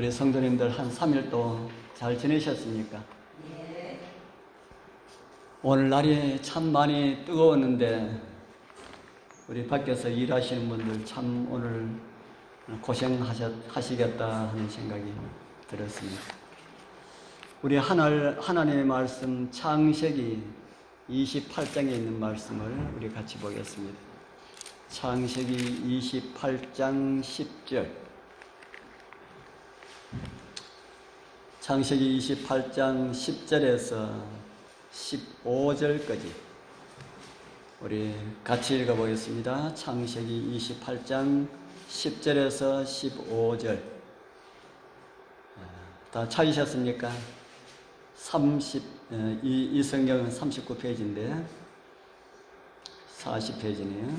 우리 성도님들 한 3일 또 잘 지내셨습니까? 오늘 날이 참 많이 뜨거웠는데 우리 밖에서 일하시는 분들 참 오늘 고생하시겠다 하는 생각이 들었습니다. 우리 하나님의 말씀 창세기 28장에 있는 말씀을 우리 같이 보겠습니다. 창세기 28장 10절. 창세기 28장 10절에서 15절까지 우리 같이 읽어보겠습니다. 창세기 28장 10절에서 15절. 다 찾으셨습니까? 이 성경은 39페이지인데 40페이지네요.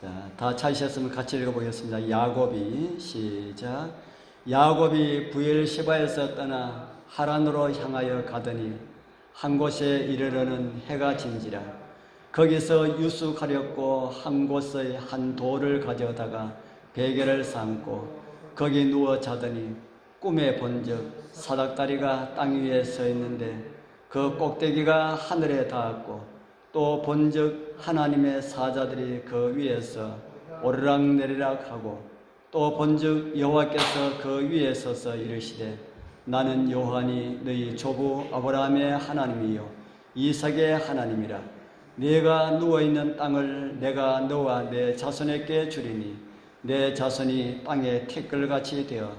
자, 다 찾으셨으면 같이 읽어보겠습니다. 야곱이 시작. 야곱이 부엘시바에서 떠나 하란으로 향하여 가더니 한 곳에 이르러는 해가 진지라. 거기서 유숙하렸고 한 곳의 한 돌을 가져다가 베개를 삼고 거기 누워 자더니 꿈에 본즉 사닥다리가 땅 위에 서 있는데 그 꼭대기가 하늘에 닿았고 또 본즉 하나님의 사자들이 그 위에서 오르락내리락 하고 또 본즉 여호와께서 그 위에 서서 이르시되 나는 여호와니 너희 조부 아브라함의 하나님이요 이삭의 하나님이라. 네가 누워있는 땅을 내가 너와 내 자손에게 주리니 내 자손이 땅의 티끌같이 되어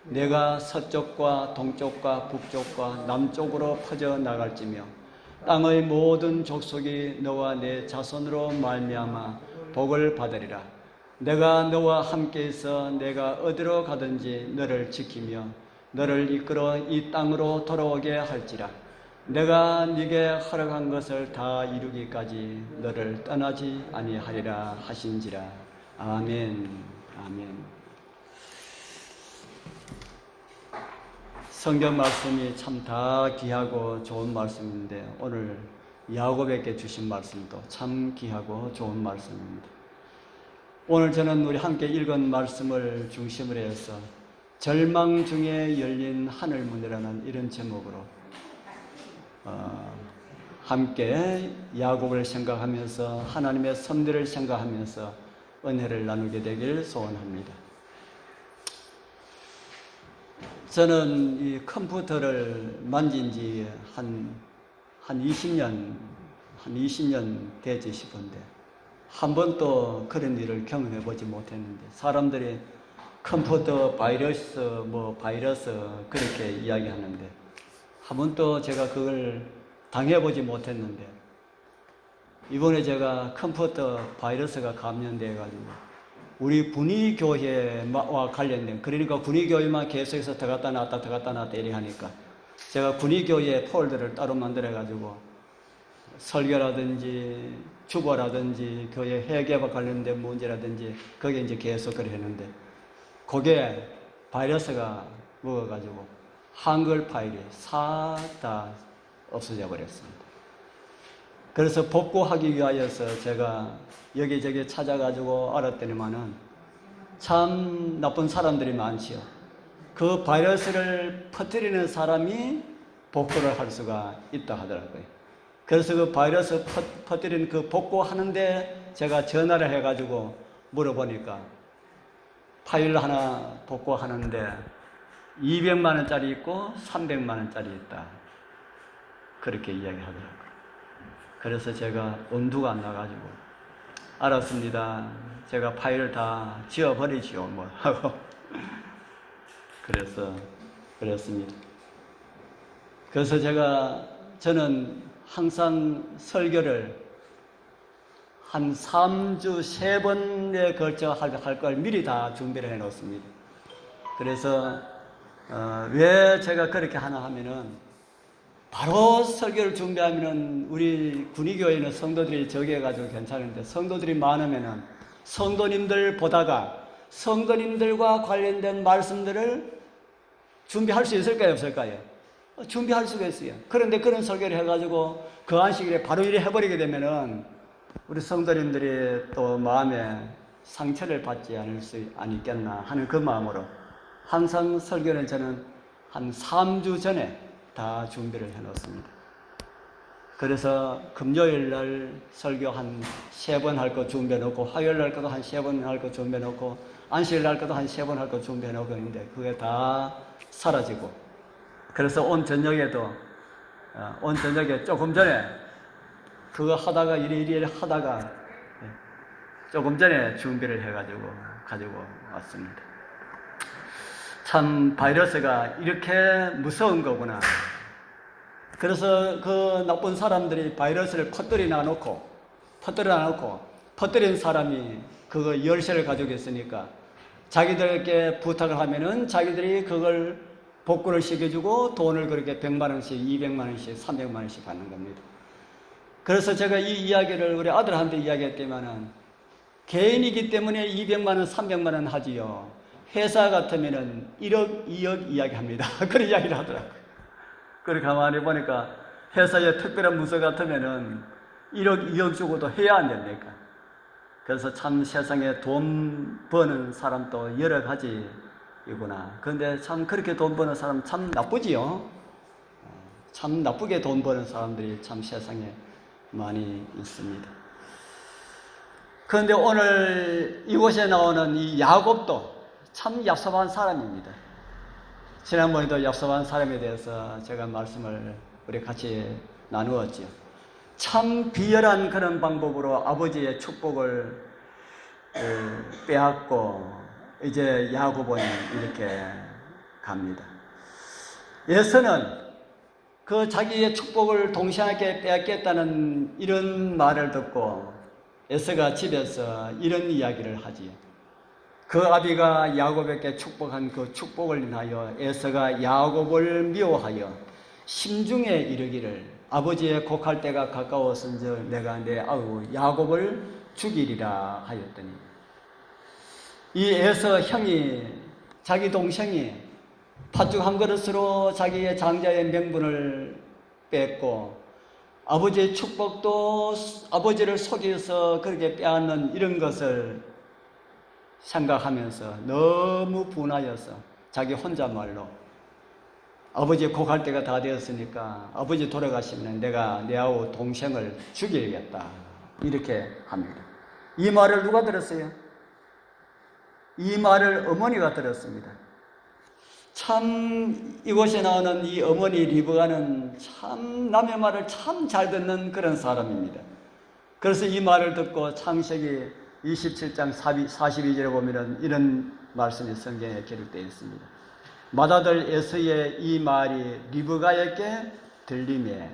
내가 서쪽과 동쪽과 북쪽과 남쪽으로 퍼져 나갈지며 땅의 모든 족속이 너와 내 자손으로 말미암아 복을 받으리라. 내가 너와 함께 있어 내가 어디로 가든지 너를 지키며 너를 이끌어 이 땅으로 돌아오게 할지라. 내가 네게 허락한 것을 다 이루기까지 너를 떠나지 아니하리라 하신지라. 아멘. 아멘. 성경 말씀이 참 다 귀하고 좋은 말씀인데 오늘 야곱에게 주신 말씀도 참 귀하고 좋은 말씀입니다. 오늘 저는 우리 함께 읽은 말씀을 중심으로 해서 절망 중에 열린 하늘문이라는 이런 제목으로 함께 야곱을 생각하면서 하나님의 섭리를 생각하면서 은혜를 나누게 되길 소원합니다. 저는 이 컴퓨터를 만진 지 한 20년 되지 싶은데 한 번도 그런 일을 경험해 보지 못했는데 사람들이 컴퓨터 바이러스 그렇게 이야기하는데 한 번도 제가 그걸 당해보지 못했는데 이번에 제가 컴퓨터 바이러스가 감염돼 가지고 우리 군의교회와 관련된, 그러니까 군의교회만 계속해서 들어갔다 나왔다 이래 하니까 제가 군의교회 폴더를 따로 만들어 가지고 설교라든지 주보라든지 교회 회개와 관련된 문제라든지 거기에 이제 계속 그래 했는데 그게 바이러스가 먹어가지고 한글 파일이 다 없어져 버렸습니다. 그래서 복구하기 위하여서 제가 여기저기 찾아가지고 알았더니만은 참 나쁜 사람들이 많지요. 그 바이러스를 퍼뜨리는 사람이 복구를 할 수가 있다 하더라고요. 그래서 그 바이러스 퍼뜨리는 그 복구하는데 제가 전화를 해가지고 물어보니까 파일 하나 복구하는데 200만 원짜리 있고 300만 원짜리 있다. 그렇게 이야기하더라고요. 그래서 제가 엄두가 안 나가지고 알았습니다. 제가 파일을 다 지워버리지요. 뭐 하고 그래서 그랬습니다. 그래서 저는 항상 설교를 한 3주 3번에 걸쳐 할 걸 미리 다 준비를 해 놓습니다. 그래서 왜 제가 그렇게 하나 하면은 바로 설교를 준비하면은 우리 군의교회는 성도들이 적어가지고 괜찮은데 성도들이 많으면은 성도님들 보다가 성도님들과 관련된 말씀들을 준비할 수 있을까요? 없을까요? 준비할 수가 있어요. 그런데 그런 설교를 해가지고 그 안식일에 바로 일을 해버리게 되면은 우리 성도님들이 또 마음에 상처를 받지 않을 수 아니겠나 하는 그 마음으로 항상 설교는 저는 한 3주 전에 다 준비를 해놓습니다. 그래서 금요일 날 설교 한 3번 할 거 준비해놓고, 화요일 날 것도 한 3번 할 거 준비해놓고, 안식일 날 것도 한 3번 할 거 준비해놓고 있는데 그게 다 사라지고, 그래서 온 저녁에 조금 전에 그거 하다가 이리 하다가 조금 전에 준비를 해가지고 가지고 왔습니다. 참 바이러스가 이렇게 무서운 거구나. 그래서 그 나쁜 사람들이 바이러스를 퍼뜨려 놓고 퍼뜨린 사람이 그거 열쇠를 가지고 있으니까 자기들에게 부탁을 하면은 자기들이 그걸 복구를 시켜주고 돈을 그렇게 100만 원씩, 200만 원씩, 300만 원씩 받는 겁니다. 그래서 제가 이 이야기를 우리 아들한테 이야기했더니만은 개인이기 때문에 200만 원, 300만 원 하지요. 회사 같으면은 1억, 2억 이야기합니다. 그런 이야기를 하더라고요. 그리고 가만히 보니까 회사에 특별한 문서 같으면은 1억, 2억 주고도 해야 안 됩니까? 그래서 참 세상에 돈 버는 사람도 여러 가지이구나. 그런데 참 그렇게 돈 버는 사람 참 나쁘지요? 참 나쁘게 돈 버는 사람들이 참 세상에 많이 있습니다. 그런데 오늘 이곳에 나오는 이 야곱도 참 얍삽한 사람입니다. 지난번에도 얍삽한 사람에 대해서 제가 말씀을 우리 같이 나누었죠. 참 비열한 그런 방법으로 아버지의 축복을 빼앗고 이제 야곱은 이렇게 갑니다. 에서는 그 자기의 축복을 동생에게 빼앗겠다는 이런 말을 듣고 에서가 집에서 이런 이야기를 하지요. 그 아비가 야곱에게 축복한 그 축복을 인하여 에서가 야곱을 미워하여 심중에 이르기를 아버지의 곡할 때가 가까웠은즉 내가 내 아우 야곱을 죽이리라 하였더니, 이 에서 형이, 자기 동생이 팥죽 한 그릇으로 자기의 장자의 명분을 뺐고 아버지의 축복도 아버지를 속여서 그렇게 빼앗는 이런 것을 생각하면서 너무 분하여서 자기 혼잣말로 아버지 곡할 때가 다 되었으니까 아버지 돌아가시면 내가 내 아우 동생을 죽이겠다 이렇게 합니다. 이 말을 누가 들었어요? 이 말을 어머니가 들었습니다. 참 이곳에 나오는 이 어머니 리브가는 참 남의 말을 참 잘 듣는 그런 사람입니다. 그래서 이 말을 듣고 창세기 27장 42절에 보면 이런 말씀이 성경에 기록되어 있습니다. 맏아들 에서의 이 말이 리브가에게 들리매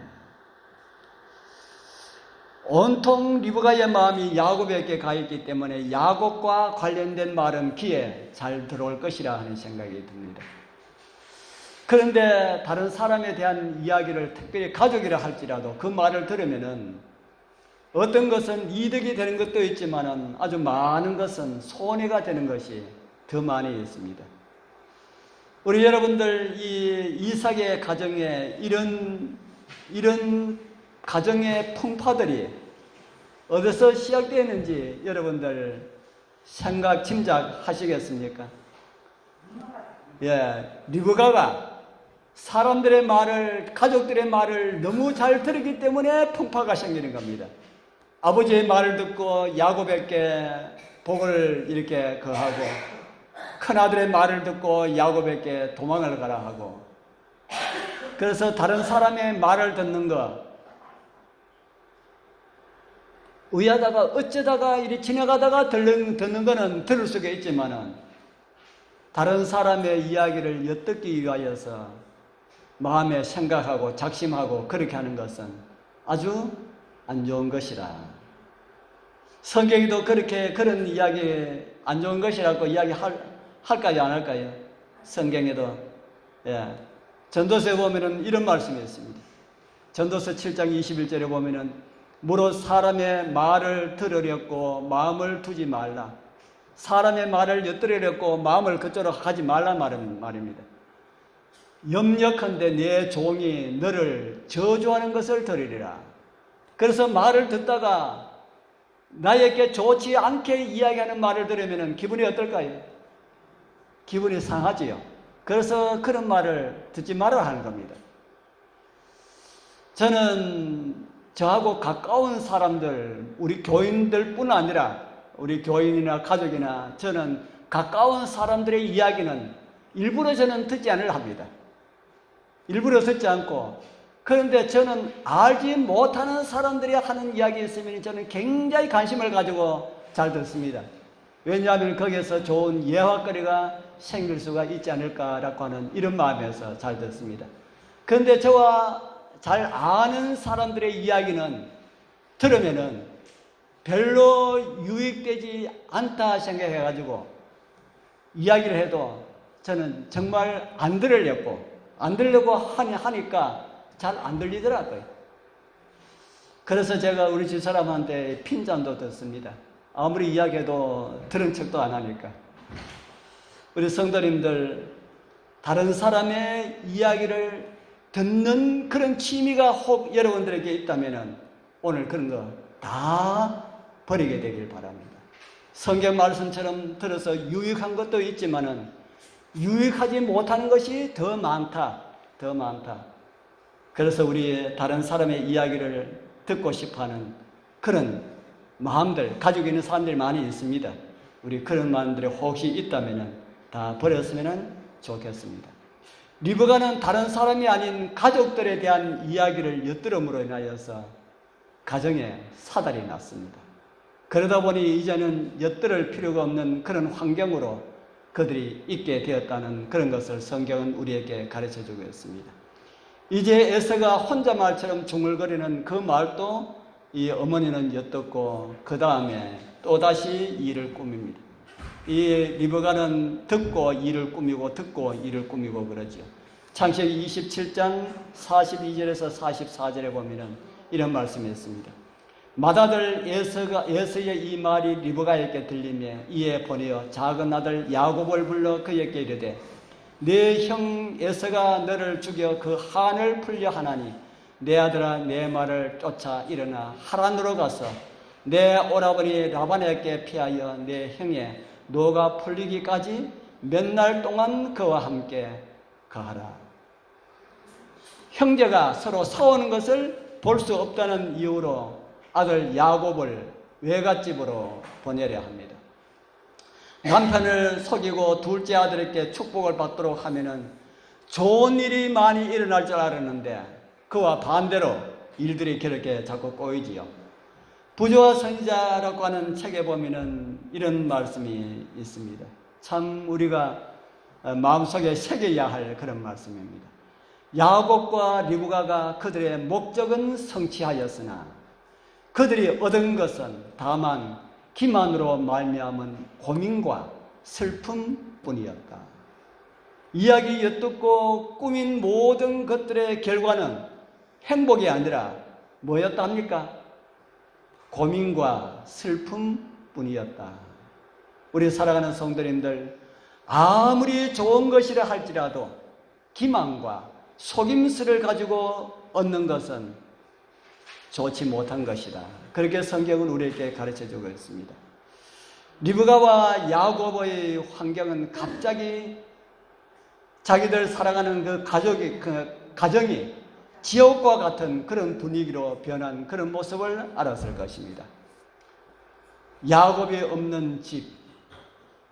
온통 리브가의 마음이 야곱에게 가 있기 때문에 야곱과 관련된 말은 귀에 잘 들어올 것이라 하는 생각이 듭니다. 그런데 다른 사람에 대한 이야기를 특별히 가족이라 할지라도 그 말을 들으면은 어떤 것은 이득이 되는 것도 있지만은 아주 많은 것은 손해가 되는 것이 더 많이 있습니다. 우리 여러분들 이 이삭의 가정에 이런 가정의 풍파들이 어디서 시작되었는지 여러분들 생각 짐작하시겠습니까? 리브가가 사람들의 말을, 가족들의 말을 너무 잘 들었기 때문에 풍파가 생기는 겁니다. 아버지의 말을 듣고 야곱에게 복을 이렇게 거하고 큰아들의 말을 듣고 야곱에게 도망을 가라 하고, 그래서 다른 사람의 말을 듣는 거 의하다가 어쩌다가 이리 지나가다가 듣는 거는 들을 수가 있지만은 다른 사람의 이야기를 엿듣기 위하여서 마음에 생각하고 작심하고 그렇게 하는 것은 아주 안 좋은 것이라. 성경에도 그렇게 그런 이야기 안 좋은 것이라고 이야기할까요 안 할까요? 성경에도 전도서에 보면은 이런 말씀이 있습니다. 전도서 7장 21절에 보면은 무릇 사람의 말을 들으려고 마음을 두지 말라. 사람의 말을 엿들으려고 마음을 그쪽으로 가지 말라 말입니다. 염려컨대 내 종이 너를 저주하는 것을 들으리라. 그래서 말을 듣다가 나에게 좋지 않게 이야기하는 말을 들으면 기분이 어떨까요? 기분이 상하지요. 그래서 그런 말을 듣지 말아야 하는 겁니다. 저는 저하고 가까운 사람들, 우리 교인들뿐 아니라 우리 교인이나 가족이나 저는 가까운 사람들의 이야기는 일부러 저는 듣지 않으려 합니다. 일부러 듣지 않고, 그런데 저는 알지 못하는 사람들이 하는 이야기 있으면 저는 굉장히 관심을 가지고 잘 듣습니다. 왜냐하면 거기에서 좋은 예화거리가 생길 수가 있지 않을까라고 하는 이런 마음에서 잘 듣습니다. 그런데 저와 잘 아는 사람들의 이야기는 들으면은 별로 유익되지 않다 생각해가지고 이야기를 해도 저는 정말 안 들으려고 하니까 잘 안 들리더라고요. 그래서 제가 우리 집사람한테 핀잔도 듣습니다. 아무리 이야기해도 들은 척도 안 하니까. 우리 성도님들, 다른 사람의 이야기를 듣는 그런 취미가 혹 여러분들에게 있다면 오늘 그런 거 다 버리게 되길 바랍니다. 성경 말씀처럼 들어서 유익한 것도 있지만은 유익하지 못하는 것이 더 많다. 그래서 우리 다른 사람의 이야기를 듣고 싶어하는 그런 마음들 가지고 있는 사람들이 많이 있습니다. 우리 그런 마음들이 혹시 있다면 다 버렸으면 좋겠습니다. 리브가는 다른 사람이 아닌 가족들에 대한 이야기를 엿들음으로 인하여서 가정에 사달이 났습니다. 그러다 보니 이제는 엿들을 필요가 없는 그런 환경으로 그들이 있게 되었다는 그런 것을 성경은 우리에게 가르쳐주고 있습니다. 이제 에서가 혼자 말처럼 중얼거리는 그 말도 이 어머니는 엿듣고 그 다음에 또다시 일을 꾸밉니다. 이 리브가는 듣고 일을 꾸미고 듣고 일을 꾸미고 그러죠. 창세기 27장 42절에서 44절에 보면은 이런 말씀이 있습니다. 맏아들 에서의 이 말이 리브가에게 들리며 이에 보내어 작은 아들 야곱을 불러 그에게 이르되 내 형 에서가 너를 죽여 그 한을 풀려 하나니 내 아들아 내 말을 쫓아 일어나 하란으로 가서 내 오라버니 라반에게 피하여 내 형의 노가 풀리기까지 몇 날 동안 그와 함께 가하라. 형제가 서로 싸우는 것을 볼 수 없다는 이유로 아들 야곱을 외갓집으로 보내려 합니다. 남편을 속이고 둘째 아들에게 축복을 받도록 하면은 좋은 일이 많이 일어날 줄 알았는데 그와 반대로 일들이 그렇게 자꾸 꼬이지요. 부조와 선지자라고 하는 책에 보면은 이런 말씀이 있습니다. 참 우리가 마음속에 새겨야 할 그런 말씀입니다. 야곱과 리브가가 그들의 목적은 성취하였으나 그들이 얻은 것은 다만 기만으로 말미암은 고민과 슬픔뿐이었다. 이야기 엿듣고 꾸민 모든 것들의 결과는 행복이 아니라 뭐였다 합니까? 고민과 슬픔뿐이었다. 우리 살아가는 성도님들, 아무리 좋은 것이라 할지라도 기만과 속임수를 가지고 얻는 것은 좋지 못한 것이다. 그렇게 성경은 우리에게 가르쳐주고 있습니다. 리브가와 야곱의 환경은 갑자기 자기들 살아가는 그 가정이 지옥과 같은 그런 분위기로 변한 그런 모습을 알았을 것입니다. 야곱이 없는 집,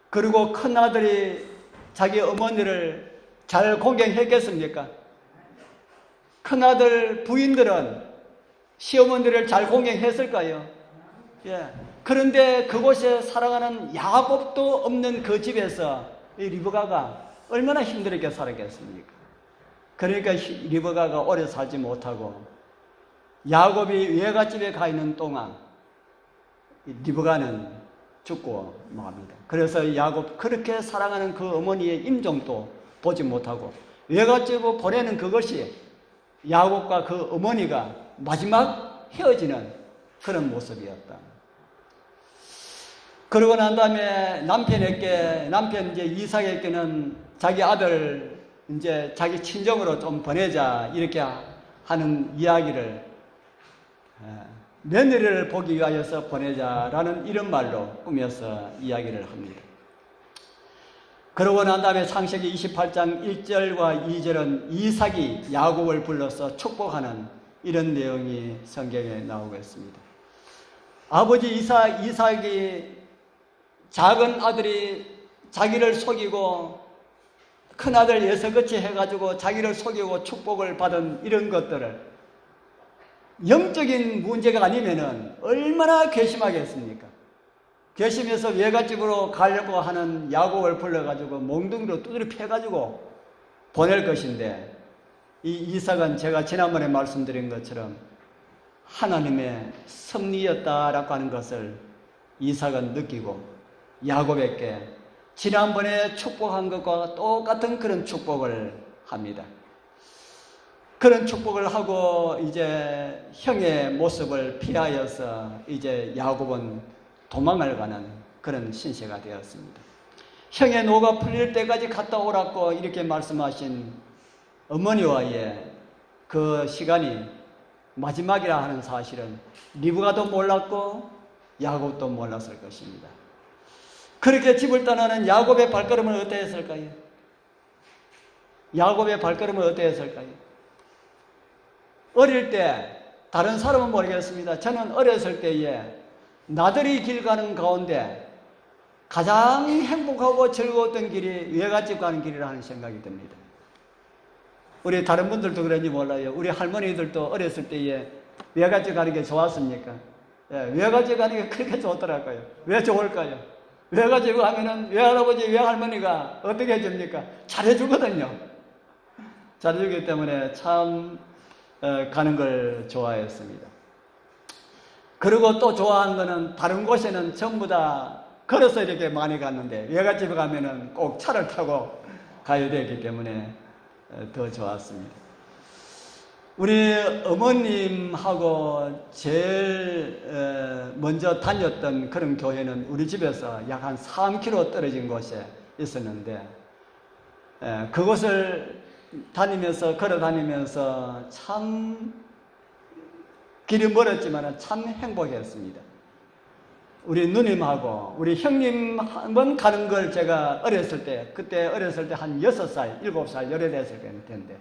그리고 큰아들이 자기 어머니를 잘 공경했겠습니까? 큰아들 부인들은 시어머니를 잘 공경했을까요? 예. 그런데 그곳에 살아가는 야곱도 없는 그 집에서 이 리브가가 얼마나 힘들게 살았겠습니까? 그러니까 리브가가 오래 살지 못하고 야곱이 외갓집에 가 있는 동안 리브가는 죽고 맙니다. 그래서 야곱 그렇게 사랑하는 그 어머니의 임종도 보지 못하고 외갓집으로 보내는 그것이 야곱과 그 어머니가 마지막 헤어지는 그런 모습이었다. 그러고 난 다음에 남편 이제 이삭에게는 자기 아들 이제 자기 친정으로 좀 보내자 이렇게 하는 이야기를 며느리를 보기 위하여서 보내자라는 이런 말로 꾸며서 이야기를 합니다. 그러고 난 다음에 창세기 28장 1절과 2절은 이삭이 야곱을 불러서 축복하는 이런 내용이 성경에 나오고 있습니다. 아버지 이삭이 작은 아들이 자기를 속이고 큰아들 예서같이 해가지고 자기를 속이고 축복을 받은 이런 것들을 영적인 문제가 아니면은 얼마나 괘씸하겠습니까? 괘씸해서 외갓집으로 가려고 하는 야곱을 불러가지고 몽둥이로 두드려 패가지고 보낼 것인데, 이 이삭은 제가 지난번에 말씀드린 것처럼 하나님의 섭리였다라고 하는 것을 이삭은 느끼고 야곱에게 지난번에 축복한 것과 똑같은 그런 축복을 합니다. 그런 축복을 하고 이제 형의 모습을 피하여서 이제 야곱은 도망을 가는 그런 신세가 되었습니다. 형의 노가 풀릴 때까지 갔다 오라고 이렇게 말씀하신 어머니와의 그 시간이 마지막이라 하는 사실은 리브가도 몰랐고 야곱도 몰랐을 것입니다. 그렇게 집을 떠나는 야곱의 발걸음은 어떠했을까요? 야곱의 발걸음은 어떠했을까요? 어릴 때 다른 사람은 모르겠습니다. 저는 어렸을 때에 나들이 길 가는 가운데 가장 행복하고 즐거웠던 길이 외갓집 가는 길이라 하는 생각이 듭니다. 우리 다른 분들도 그런지 몰라요. 우리 할머니들도 어렸을 때에 외갓집 가는 게 좋았습니까? 예, 외갓집 가는 게 그렇게 좋더라고요. 왜 좋을까요? 외갓집 가면은 외할아버지, 외할머니가 어떻게 해줍니까? 잘해주거든요. 잘해주기 때문에 참 가는 걸 좋아했습니다. 그리고 또 좋아하는 거는 다른 곳에는 전부 다 걸어서 이렇게 많이 갔는데 외갓집에 가면은 꼭 차를 타고 가야 되기 때문에 더 좋았습니다. 우리 어머님하고 제일 먼저 다녔던 그런 교회는 우리 집에서 약 한 3km 떨어진 곳에 있었는데, 그곳을 걸어 다니면서 참 길이 멀었지만 참 행복했습니다. 우리 누님하고 우리 형님 한번 가는 걸 제가 그때 어렸을 때 한 6살, 7살, 열에 됐을 텐데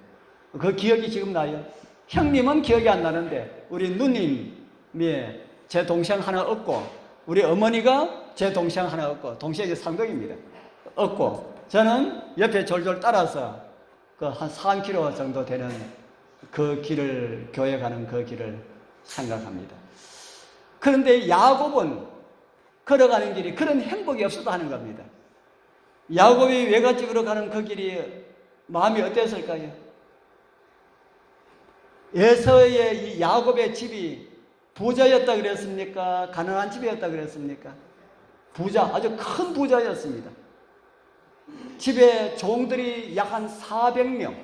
그 기억이 지금 나요. 형님은 기억이 안 나는데 우리 누님이 제 동생 하나 얻고 우리 어머니가 제 동생 하나 얻고, 동생이 상덕입니다. 얻고 저는 옆에 졸졸 따라서 그 한 3km 정도 되는 그 길을, 교회 가는 그 길을 생각합니다. 그런데 야곱은 걸어가는 길이 그런 행복이 없어도 하는 겁니다. 야곱이 외갓집으로 가는 그 길이 마음이 어땠을까요? 에서의 이 야곱의 집이 부자였다 그랬습니까? 가난한 집이었다 그랬습니까? 부자, 아주 큰 부자였습니다. 집에 종들이 약 한 400명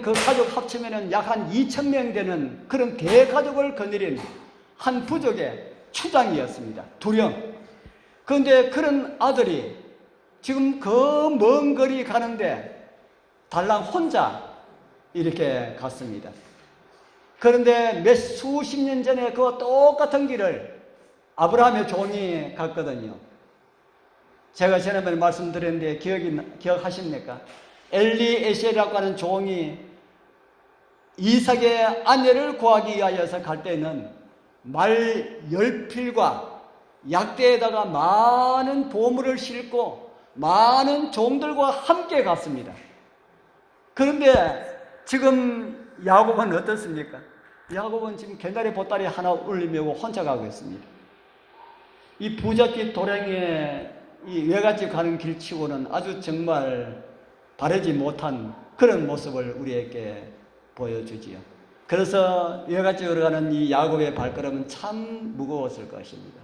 그 가족 합치면 약 한 2,000명 되는 그런 대가족을 거느린 한 부족의 추장이었습니다. 두령. 그런데 그런 아들이 지금 그 먼 거리 가는데 달랑 혼자 이렇게 갔습니다. 그런데 수십 년 전에 그 똑같은 길을 아브라함의 종이 갔거든요. 제가 지난번에 말씀드렸는데 기억하십니까? 엘리에셀이라고 하는 종이 이삭의 아내를 구하기 위하여서 갈 때는 말 10필과 약대에다가 많은 보물을 싣고 많은 종들과 함께 갔습니다. 그런데 지금 야곱은 어떻습니까? 야곱은 지금 개나리 보따리 하나 올리며 혼자 가고 있습니다. 이 부잣집 도량에 이 외갓집 가는 길치고는 아주 정말 바르지 못한 그런 모습을 우리에게 보여주지요. 그래서 외갓집으로 가는 이 야곱의 발걸음은 참 무거웠을 것입니다.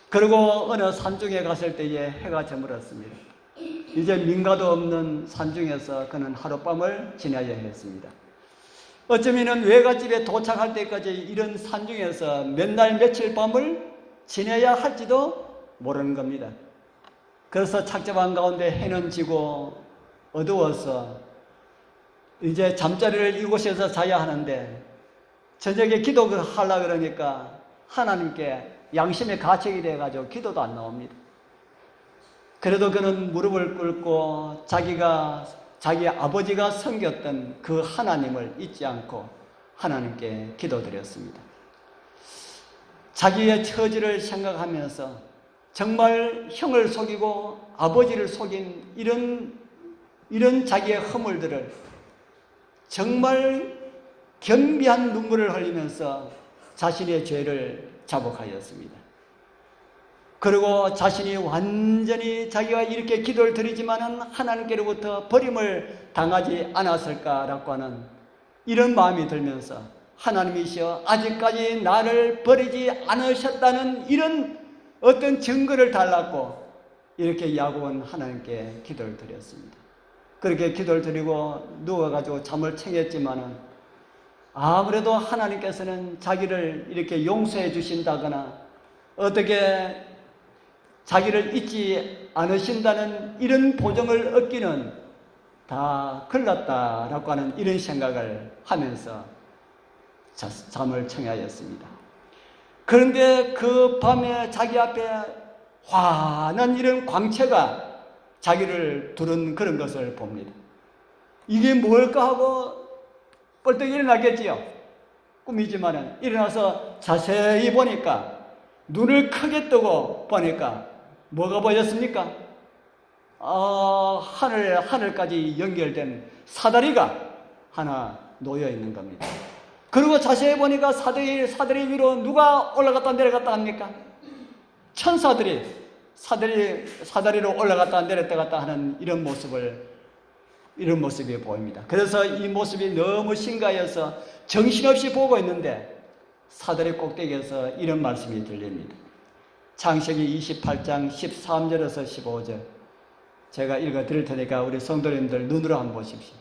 그리고 어느 산중에 갔을 때에 해가 저물었습니다. 이제 민가도 없는 산중에서 그는 하룻밤을 지내야 했습니다. 어쩌면 외갓집에 도착할 때까지 이런 산중에서 몇 날 며칠 밤을 지내야 할지도 모르는 겁니다. 그래서 착잡한 가운데 해는 지고 어두워서 이제 잠자리를 이곳에서 자야 하는데 저녁에 기도를 하려고 그러니까 하나님께 양심의 가책이 돼가지고 기도도 안 나옵니다. 그래도 그는 무릎을 꿇고 자기 아버지가 섬겼던 그 하나님을 잊지 않고 하나님께 기도드렸습니다. 자기의 처지를 생각하면서 정말 형을 속이고 아버지를 속인 이런 자기의 허물들을 정말 겸비한 눈물을 흘리면서 자신의 죄를 자복하였습니다. 그리고 자신이 완전히 자기가 이렇게 기도를 드리지만은 하나님께로부터 버림을 당하지 않았을까라고 하는 이런 마음이 들면서 하나님이시여 아직까지 나를 버리지 않으셨다는 이런 어떤 증거를 달라고 이렇게 야곱은 하나님께 기도를 드렸습니다. 그렇게 기도를 드리고 누워가지고 잠을 청했지만은 아무래도 하나님께서는 자기를 이렇게 용서해 주신다거나 어떻게 자기를 잊지 않으신다는 이런 보증을 얻기는 다 걸렸다라고 하는 이런 생각을 하면서 잠을 청하였습니다. 그런데 그 밤에 자기 앞에 환한 이런 광채가 자기를 두른 그런 것을 봅니다. 이게 뭘까 하고 벌떡 일어나겠지요. 꿈이지만은 일어나서 자세히 보니까 눈을 크게 뜨고 보니까 뭐가 보였습니까? 하늘까지 연결된 사다리가 하나 놓여 있는 겁니다. 그리고 자세히 보니까 사다리 위로 누가 올라갔다 내려갔다 합니까? 천사들이 사다리로 올라갔다 내렸다 갔다 하는 이런 모습이 보입니다. 그래서 이 모습이 너무 신기해서 정신없이 보고 있는데 사다리 꼭대기에서 이런 말씀이 들립니다. 창세기 28장 13절에서 15절 제가 읽어 드릴 테니까 우리 성도님들 눈으로 한번 보십시오.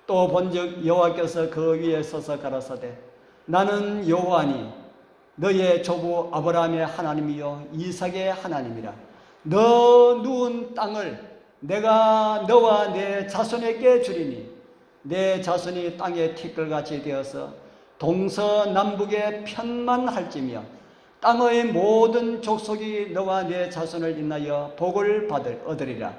또 본즉 여호와께서 그 위에 서서 가라사대 나는 여호와니 너의 조부 아브라함의 하나님이요 이삭의 하나님이라. 너 누운 땅을 내가 너와 내 자손에게 주리니 내 자손이 땅의 티끌같이 되어서 동서남북의 편만 할지며 땅의 모든 족속이 너와 내 자손을 인하여 복을 얻으리라.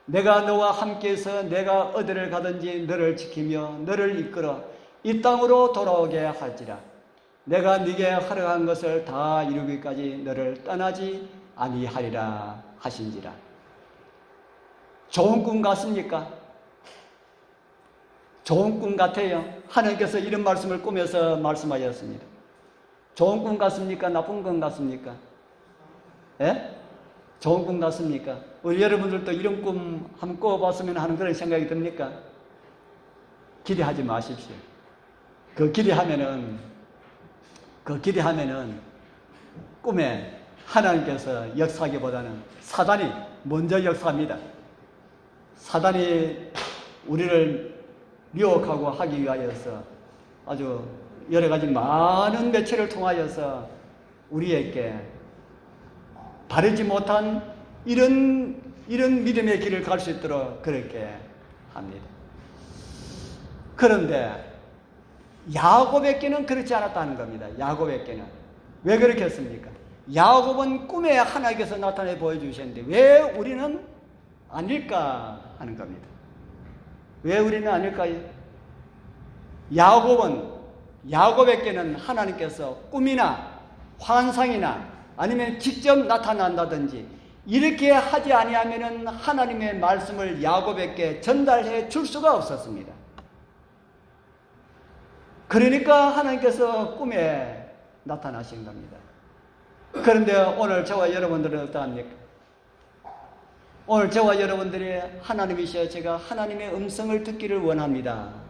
내가 너와 함께해서 내가 어디를 가든지 너를 지키며 너를 이끌어 이 땅으로 돌아오게 할지라. 내가 네게 하려 한 것을 다 이루기까지 너를 떠나지 아니하리라 하신지라. 좋은 꿈 같습니까? 좋은 꿈 같아요. 하나님께서 이런 말씀을 꾸며서 말씀하셨습니다. 좋은 꿈 같습니까? 나쁜 꿈 같습니까? 예? 좋은 꿈 같습니까? 우리 여러분들도 이런 꿈 한번 꿔봤으면 하는 그런 생각이 듭니까? 기대하지 마십시오. 그 기대하면은 꿈에 하나님께서 역사하기보다는 사단이 먼저 역사합니다. 사단이 우리를 미혹하고 하기 위하여서 아주 여러 가지 많은 매체를 통하여서 우리에게 바르지 못한 이런 믿음의 길을 갈 수 있도록 그렇게 합니다. 그런데 야곱에게는 그렇지 않았다는 겁니다. 야곱에게는. 왜 그렇게 했습니까? 야곱은 꿈에 하나님께서 나타내 보여주셨는데 왜 우리는 아닐까 하는 겁니다. 왜 우리는 아닐까요? 야곱에게는 하나님께서 꿈이나 환상이나 아니면 직접 나타난다든지 이렇게 하지 아니하면은 하나님의 말씀을 야곱에게 전달해 줄 수가 없었습니다. 그러니까 하나님께서 꿈에 나타나신 겁니다. 그런데 오늘 저와 여러분들은 어떠합니까? 오늘 저와 여러분들이 하나님이시여 제가 하나님의 음성을 듣기를 원합니다.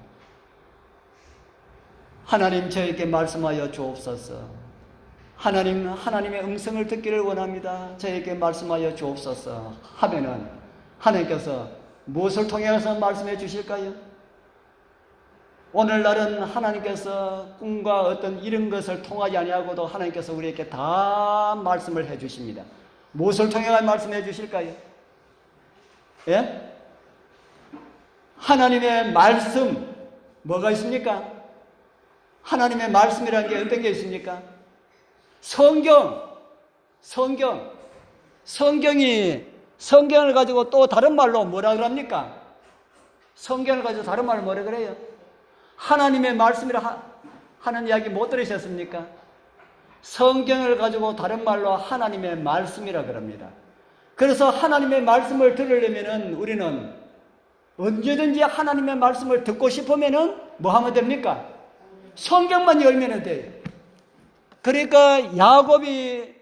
하나님 저에게 말씀하여 주옵소서. 하나님의 음성을 듣기를 원합니다. 저에게 말씀하여 주옵소서 하면은 하나님께서 무엇을 통해서 말씀해 주실까요? 오늘날은 하나님께서 꿈과 어떤 이런 것을 통하지 아니하고도 하나님께서 우리에게 다 말씀을 해 주십니다. 무엇을 통해 말씀해 주실까요? 예? 하나님의 말씀 뭐가 있습니까? 하나님의 말씀이라는 게 어떤 게 있습니까? 성경이 성경을 가지고 또 다른 말로 뭐라 그럽니까? 성경을 가지고 다른 말로 뭐라 그래요? 하나님의 말씀이라 하는 이야기 못 들으셨습니까? 성경을 가지고 다른 말로 하나님의 말씀이라 그럽니다. 그래서 하나님의 말씀을 들으려면은 우리는 언제든지 하나님의 말씀을 듣고 싶으면은 뭐 하면 됩니까? 성경만 열면 돼요. 그러니까 야곱이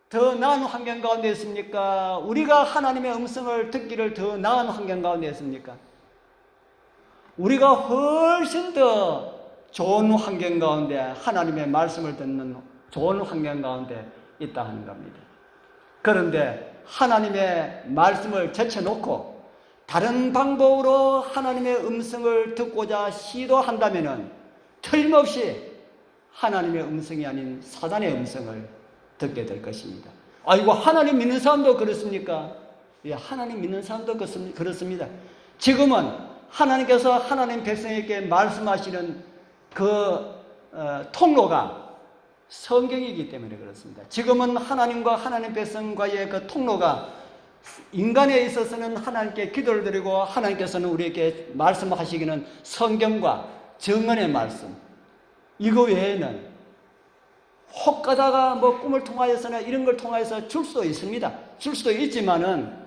더 나은 환경 가운데 있습니까? 우리가 하나님의 음성을 듣기를 더 나은 환경 가운데 있습니까? 우리가 훨씬 더 좋은 환경 가운데 하나님의 말씀을 듣는 좋은 환경 가운데 있다 하는 겁니다. 그런데 하나님의 말씀을 제쳐놓고 다른 방법으로 하나님의 음성을 듣고자 시도한다면 틀림없이 하나님의 음성이 아닌 사단의 음성을 듣게 될 것입니다. 아이고, 하나님 믿는 사람도 그렇습니까? 예, 하나님 믿는 사람도 그렇습니다. 지금은 하나님께서 하나님 백성에게 말씀하시는 그 통로가 성경이기 때문에 그렇습니다. 지금은 하나님과 하나님 백성과의 그 통로가 인간에 있어서는 하나님께 기도를 드리고 하나님께서는 우리에게 말씀하시기는 성경과 정언의 말씀, 이거 외에는 혹 가다가 뭐 꿈을 통하여서나 이런 걸 통하여서 줄 수도 있습니다. 줄 수도 있지만은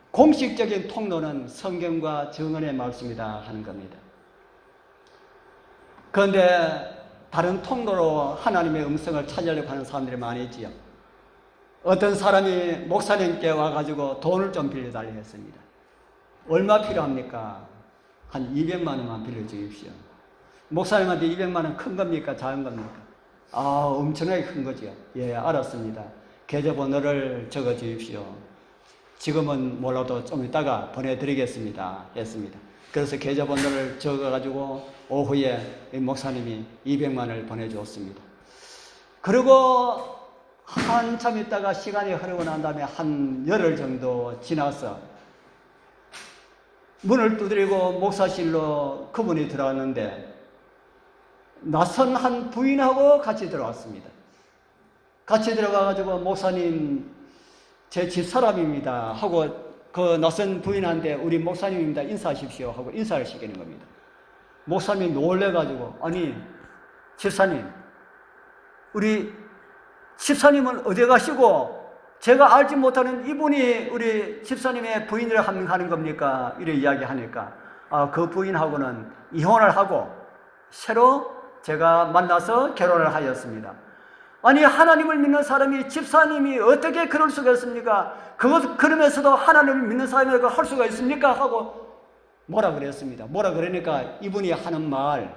공식적인 통로는 성경과 정언의 말씀이다 하는 겁니다. 그런데 다른 통로로 하나님의 음성을 찾으려고 하는 사람들이 많이 있지요. 어떤 사람이 목사님께 와가지고 돈을 좀 빌려달라 했습니다. 얼마 필요합니까? 한 200만 원만 빌려주십시오. 목사님한테 200만 원 큰 겁니까? 작은 겁니까? 엄청나게 큰 거죠. 예, 알았습니다. 계좌번호를 적어 주십시오. 지금은 몰라도 좀 이따가 보내드리겠습니다. 했습니다. 그래서 계좌번호를 적어가지고 오후에 목사님이 200만 원을 보내주었습니다. 그리고 한참 있다가 시간이 흐르고 난 다음에 한 열흘 정도 지나서 문을 두드리고 목사실로 그분이 들어왔는데 낯선 한 부인하고 같이 들어왔습니다. 같이 들어가가지고 목사님 제 집사람입니다 하고 그 낯선 부인한테 우리 목사님입니다 인사하십시오 하고 인사를 시키는 겁니다. 목사님이 놀래가지고 아니 집사님 우리 집사님은 어디 가시고 제가 알지 못하는 이분이 우리 집사님의 부인을 하는 겁니까? 이렇게 이야기하니까 그 부인하고는 이혼을 하고 새로 제가 만나서 결혼을 하였습니다. 아니 하나님을 믿는 사람이 집사님이 어떻게 그럴 수가 있습니까? 그러면서도 하나님을 믿는 사람이 할 수가 있습니까? 하고 뭐라 그랬습니다. 뭐라 그러니까 이분이 하는 말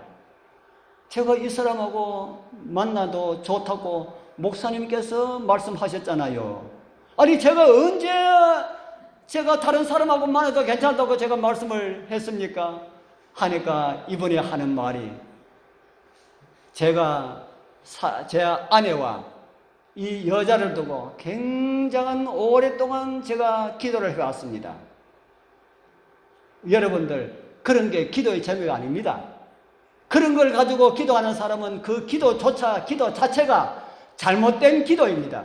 제가 이 사람하고 만나도 좋다고 목사님께서 말씀하셨잖아요. 아니 제가 언제 제가 다른 사람하고 만나도 괜찮다고 제가 말씀을 했습니까? 하니까 이분이 하는 말이 제가 제 아내와 이 여자를 두고 굉장한 오랫동안 제가 기도를 해왔습니다. 여러분들 그런 게 기도의 제목이 아닙니다. 그런 걸 가지고 기도하는 사람은 그 기도 자체가 잘못된 기도입니다.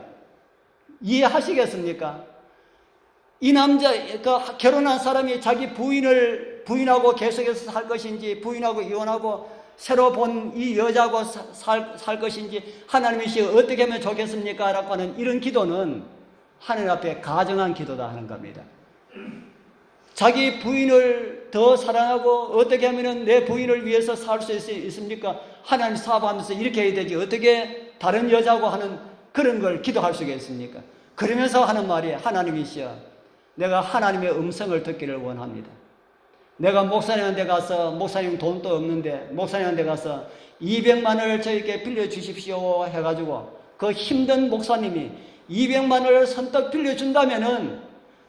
이해하시겠습니까? 이 남자, 결혼한 사람이 자기 부인하고 계속해서 살 것인지, 부인하고 이혼하고 새로 본 이 여자하고 살 것인지, 하나님이 어떻게 하면 좋겠습니까? 라고 하는 이런 기도는 하나님 앞에 가정한 기도다 하는 겁니다. 자기 부인을 더 사랑하고 어떻게 하면 내 부인을 위해서 살 수 있습니까? 하나님 사업하면서 이렇게 해야 되지. 어떻게 다른 여자하고 하는 그런 걸 기도할 수가 있습니까? 그러면서 하는 말이 하나님이시여 내가 하나님의 음성을 듣기를 원합니다. 내가 목사님한테 가서 목사님 돈도 없는데 목사님한테 가서 200만 원을 저에게 빌려주십시오 해가지고 그 힘든 목사님이 200만 원을 선뜻 빌려준다면은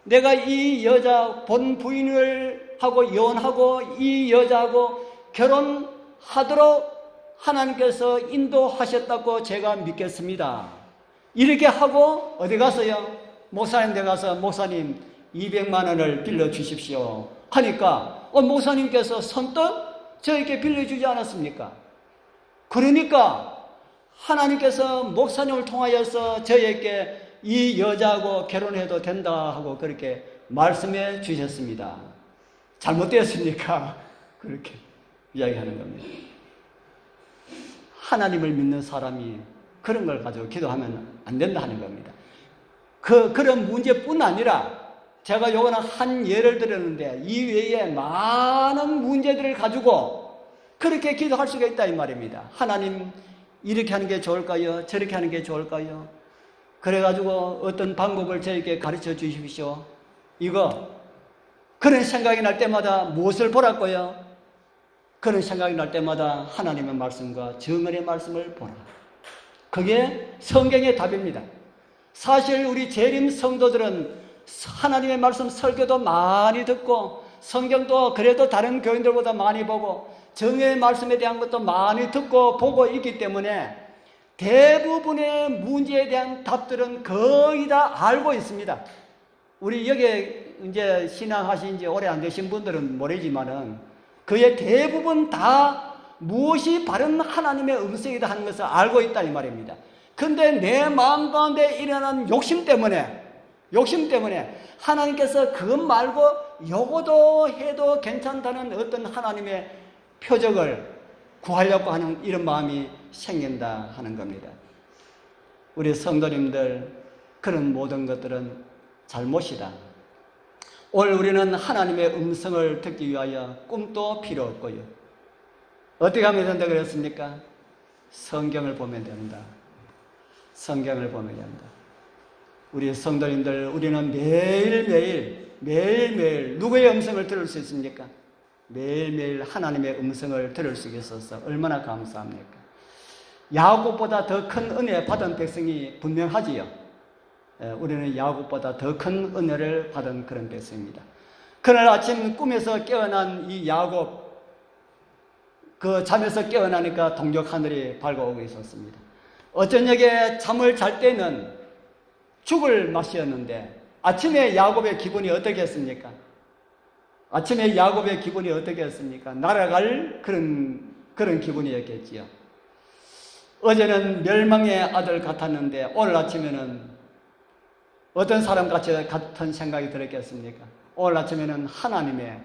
내가 이 여자 본 부인을 하고 이혼하고 이 여자하고 결혼하도록 하나님께서 인도하셨다고 제가 믿겠습니다. 이렇게 하고 어디 가서요? 목사님 데 가서 목사님 200만 원을 빌려주십시오 하니까 목사님께서 선뜻 저에게 빌려주지 않았습니까? 그러니까 하나님께서 목사님을 통하여서 저에게 이 여자하고 결혼해도 된다 하고 그렇게 말씀해 주셨습니다. 잘못되었습니까? 그렇게 이야기하는 겁니다. 하나님을 믿는 사람이 그런 걸 가지고 기도하면 안 된다 하는 겁니다. 그런 문제뿐 아니라 제가 요거는 한 예를 들었는데 이 외에 많은 문제들을 가지고 그렇게 기도할 수가 있다 이 말입니다. 하나님 이렇게 하는 게 좋을까요? 저렇게 하는 게 좋을까요? 그래가지고 어떤 방법을 저에게 가르쳐 주십시오. 이거 그런 생각이 날 때마다 무엇을 보라고요? 그런 생각이 날 때마다 하나님의 말씀과 정언의 말씀을 보라. 그게 성경의 답입니다. 사실 우리 재림 성도들은 하나님의 말씀 설교도 많이 듣고 성경도 그래도 다른 교인들보다 많이 보고 정의 말씀에 대한 것도 많이 듣고 보고 있기 때문에 대부분의 문제에 대한 답들은 거의 다 알고 있습니다. 우리 여기에 이제 신앙하신 지 오래 안 되신 분들은 모르지만은 그의 대부분 다 무엇이 바른 하나님의 음성이다 하는 것을 알고 있다 이 말입니다. 근데 내 마음 가운데 일어난 욕심 때문에 하나님께서 그것 말고 요거도 해도 괜찮다는 어떤 하나님의 표적을 구하려고 하는 이런 마음이 생긴다 하는 겁니다. 우리 성도님들 그런 모든 것들은 잘못이다. 오늘 우리는 하나님의 음성을 듣기 위하여 꿈도 필요 없고요. 어떻게 하면 된다 그랬습니까? 성경을 보면 된다. 성경을 보면 된다. 우리 성도님들 우리는 매일매일 누구의 음성을 들을 수 있습니까? 매일매일 하나님의 음성을 들을 수 있어서 얼마나 감사합니까? 야곱보다 더 큰 은혜 받은 백성이 분명하지요. 우리는 야곱보다 더 큰 은혜를 받은 그런 백성입니다. 그날 아침 꿈에서 깨어난 이 야곱, 그 잠에서 깨어나니까 동쪽 하늘이 밝아오고 있었습니다. 어저녁에 잠을 잘 때는 죽을 맛이었는데 아침에 야곱의 기분이 어떻게 했습니까? 아침에 야곱의 기분이 어떻게 했습니까? 날아갈 그런 기분이었겠지요. 어제는 멸망의 아들 같았는데 오늘 아침에는 어떤 사람 같은 생각이 들었겠습니까? 오늘 아침에는 하나님의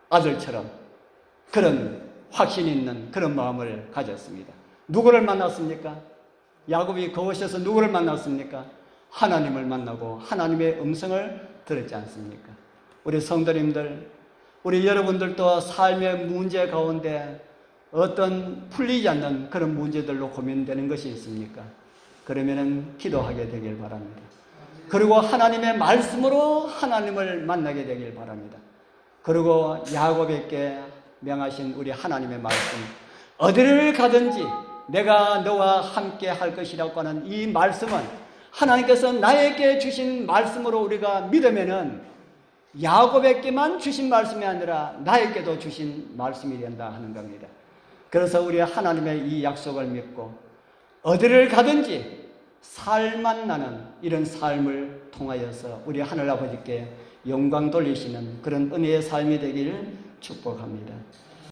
아들처럼 그런 확신 있는 그런 마음을 가졌습니다. 누구를 만났습니까? 야곱이 그곳에서 누구를 만났습니까? 하나님을 만나고 하나님의 음성을 들었지 않습니까? 우리 성도님들, 우리 여러분들도 삶의 문제 가운데 어떤 풀리지 않는 그런 문제들로 고민되는 것이 있습니까? 그러면은 기도하게 되길 바랍니다. 그리고 하나님의 말씀으로 하나님을 만나게 되길 바랍니다. 그리고 야곱에게 명하신 우리 하나님의 말씀, 어디를 가든지 내가 너와 함께 할 것이라고 하는 이 말씀은 하나님께서 나에게 주신 말씀으로 우리가 믿으면은 야곱에게만 주신 말씀이 아니라 나에게도 주신 말씀이 된다 하는 겁니다. 그래서 우리 하나님의 이 약속을 믿고 어디를 가든지 살만 나는 이런 삶을 통하여서 우리 하늘아버지께 영광 돌리시는 그런 은혜의 삶이 되기를 축복합니다.